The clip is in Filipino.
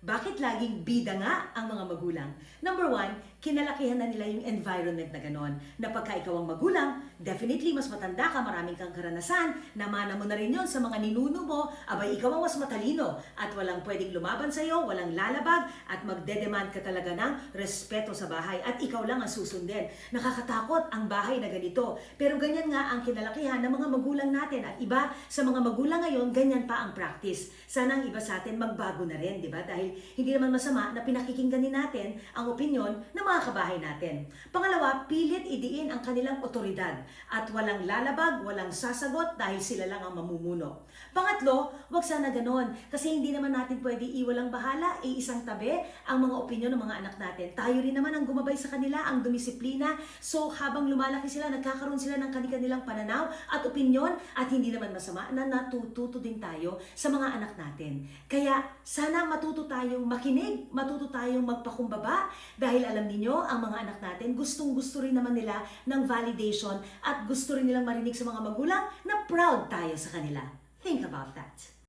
Bakit laging bida nga ang mga magulang? Number one, kinalakihan na nila yung environment na ganon. Na pagka ikaw ang magulang, definitely mas matanda ka, maraming kang karanasan, namana mo na rin yun sa mga ninuno mo, abay ikaw ang mas matalino at walang pwedeng lumaban sa'yo, walang lalabag at magdedemand ka talaga ng respeto sa bahay at ikaw lang ang susundin. Nakakatakot ang bahay na ganito. Pero ganyan nga ang kinalakihan ng mga magulang natin at iba sa mga magulang ngayon, ganyan pa ang practice. Sana ang iba sa atin magbago na rin, di ba? Dahil hindi naman masama na pinakikinggan din natin ang opinyon ng mga kabahay natin. Pangalawa, pilit idiin ang kanilang otoridad at walang lalabag, walang sasagot dahil sila lang ang mamumuno. Pangatlo, wag sana ganon kasi hindi naman natin pwede iwalang bahala, isang tabi ang mga opinyon ng mga anak natin. Tayo rin naman ang gumabay sa kanila, ang dumisiplina. So habang lumalaki sila, nagkakaroon sila ng kanilang pananaw at opinyon at hindi naman masama na natututo din tayo sa mga anak natin. Kaya sana matuto tayong makinig, matuto tayong magpakumbaba dahil alam niyo ang mga anak natin gustong-gusto rin naman nila ng validation at gusto rin nilang marinig sa mga magulang na proud tayo sa kanila. Think about that.